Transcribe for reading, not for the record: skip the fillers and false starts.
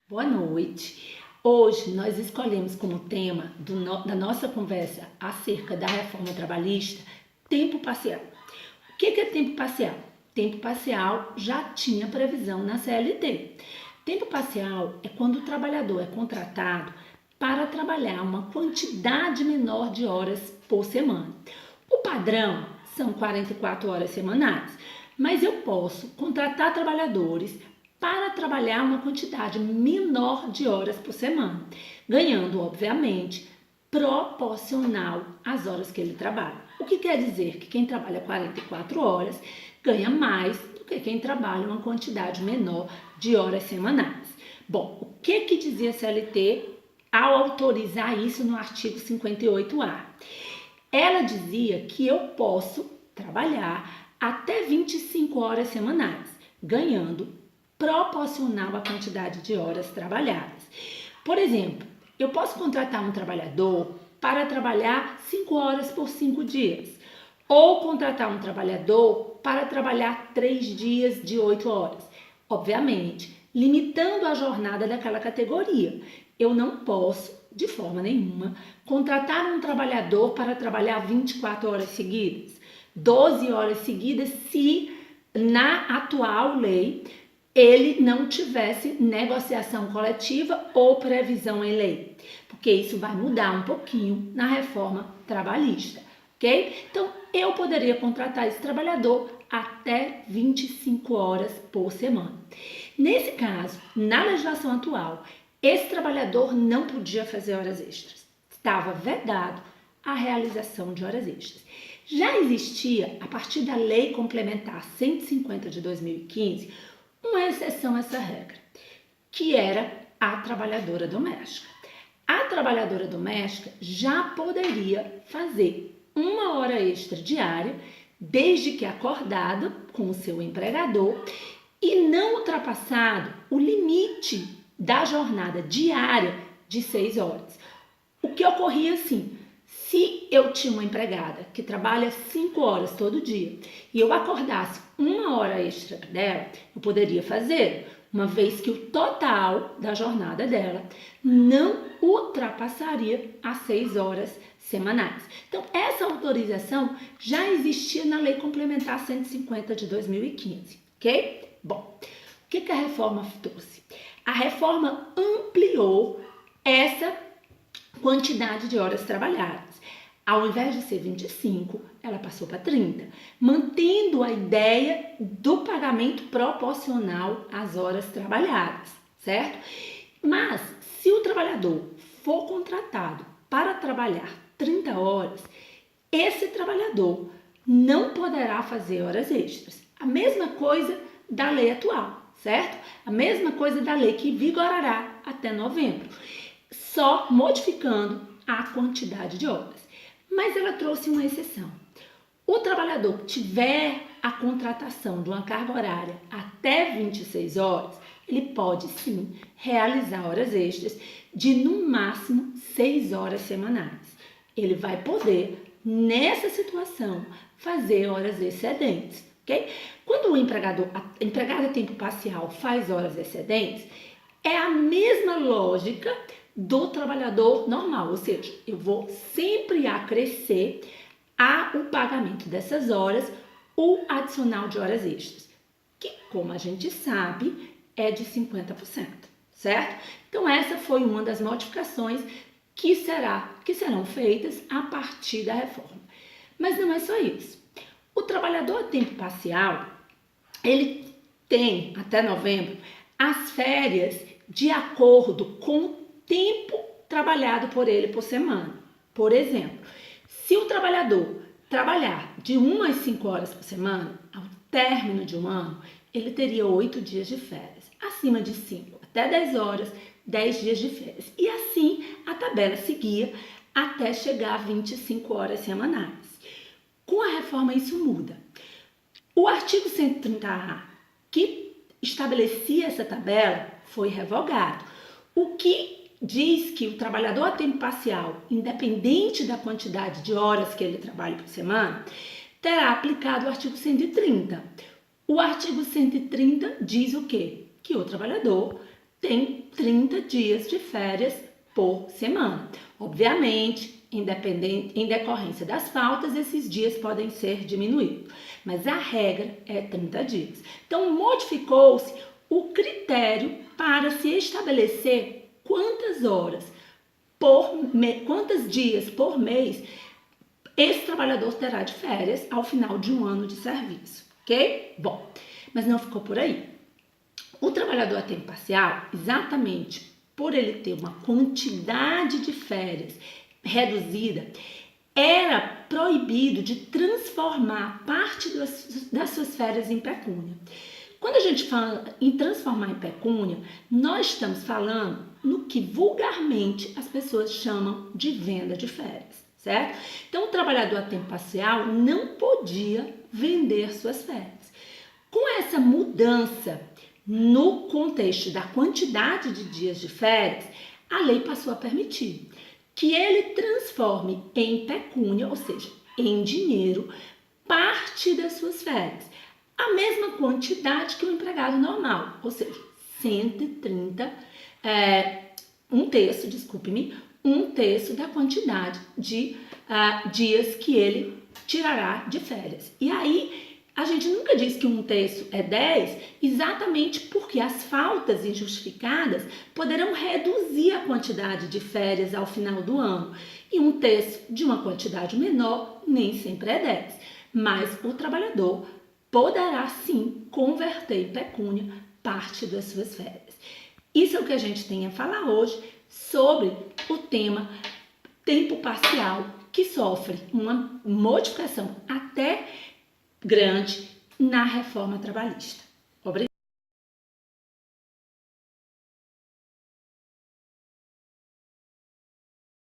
Boa noite. Hoje nós escolhemos como tema da nossa conversa acerca da reforma trabalhista tempo parcial. O que é tempo parcial? Tempo parcial já tinha previsão na CLT. Tempo parcial é quando o trabalhador é contratado para trabalhar uma quantidade menor de horas por semana. O padrão são 44 horas semanais, mas eu posso contratar trabalhadores para trabalhar uma quantidade menor de horas por semana, ganhando, obviamente, proporcional às horas que ele trabalha. O que quer dizer que quem trabalha 44 horas ganha mais do que quem trabalha uma quantidade menor de horas semanais. Bom, o que dizia a CLT ao autorizar isso no artigo 58A? Ela dizia que eu posso trabalhar até 25 horas semanais, ganhando proporcional à quantidade de horas trabalhadas. Por exemplo, eu posso contratar um trabalhador para trabalhar 5 horas por 5 dias, ou contratar um trabalhador para trabalhar 3 dias de 8 horas. Obviamente, limitando a jornada daquela categoria. Eu não posso, de forma nenhuma, contratar um trabalhador para trabalhar 24 horas seguidas, 12 horas seguidas, se na atual lei ele não tivesse negociação coletiva ou previsão em lei, porque isso vai mudar um pouquinho na reforma trabalhista, ok? Então, eu poderia contratar esse trabalhador até 25 horas por semana. Nesse caso, na legislação atual, esse trabalhador não podia fazer horas extras. Estava vedado a realização de horas extras. Já existia, a partir da Lei Complementar 150 de 2015, uma exceção a essa regra, que era a trabalhadora doméstica. A trabalhadora doméstica já poderia fazer 1 hora extra diária, desde que acordada com o seu empregador e não ultrapassado o limite da jornada diária de 6 horas. O que ocorria assim? Se eu tinha uma empregada que trabalha 5 horas todo dia e eu acordasse 1 hora extra dela, eu poderia fazer, uma vez que o total da jornada dela não ultrapassaria as 6 horas semanais. Então, essa autorização já existia na Lei Complementar 150 de 2015, ok? Bom, o que a reforma trouxe? A reforma ampliou essa quantidade de horas trabalhadas. Ao invés de ser 25, ela passou para 30, mantendo a ideia do pagamento proporcional às horas trabalhadas, certo? Mas, se o trabalhador for contratado para trabalhar 30 horas, esse trabalhador não poderá fazer horas extras. A mesma coisa da lei atual, certo? A mesma coisa da lei que vigorará até novembro, só modificando a quantidade de horas. Mas ela trouxe uma exceção. O trabalhador que tiver a contratação de uma carga horária até 26 horas, ele pode sim realizar horas extras de no máximo 6 horas semanais. Ele vai poder, nessa situação, fazer horas excedentes, ok? Quando o empregado a tempo parcial faz horas excedentes, é a mesma lógica do trabalhador normal, ou seja, eu vou sempre acrescer o pagamento dessas horas, o adicional de horas extras, que, como a gente sabe, é de 50%, certo? Então, essa foi uma das modificações que serão feitas a partir da reforma. Mas não é só isso. O trabalhador a tempo parcial, ele tem, até novembro, as férias de acordo com o tempo trabalhado por ele por semana. Por exemplo, se o trabalhador trabalhar de 1 às 5 horas por semana, ao término de um ano, ele teria 8 dias de férias. Acima de 5 até 10 horas, 10 dias de férias. E assim a tabela seguia até chegar a 25 horas semanais. Com a reforma isso muda. O artigo 130A, que estabelecia essa tabela, foi revogado. O que diz que o trabalhador a tempo parcial, independente da quantidade de horas que ele trabalha por semana, terá aplicado o artigo 130. O artigo 130 diz o quê? Que o trabalhador tem 30 dias de férias por semana. Obviamente, em decorrência das faltas, esses dias podem ser diminuídos, mas a regra é 30 dias. Então, modificou-se o critério para se estabelecer quantos dias por mês esse trabalhador terá de férias ao final de um ano de serviço, ok? Bom, mas não ficou por aí. O trabalhador a tempo parcial, exatamente por ele ter uma quantidade de férias reduzida, era proibido de transformar parte das suas férias em pecúnia. Quando a gente fala em transformar em pecúnia, nós estamos falando no que vulgarmente as pessoas chamam de venda de férias, certo? Então, o trabalhador a tempo parcial não podia vender suas férias. Com essa mudança no contexto da quantidade de dias de férias, a lei passou a permitir que ele transforme em pecúnia, ou seja, em dinheiro, parte das suas férias. A mesma quantidade que o empregado normal, ou seja, 130, um terço da quantidade de dias que ele tirará de férias. E aí, a gente nunca diz que um terço é 10, exatamente porque as faltas injustificadas poderão reduzir a quantidade de férias ao final do ano. E um terço de uma quantidade menor nem sempre é 10. Mas o trabalhador poderá sim converter em pecúnia parte das suas férias. Isso é o que a gente tem a falar hoje sobre o tema tempo parcial, que sofre uma modificação até grande na reforma trabalhista. Obrigada.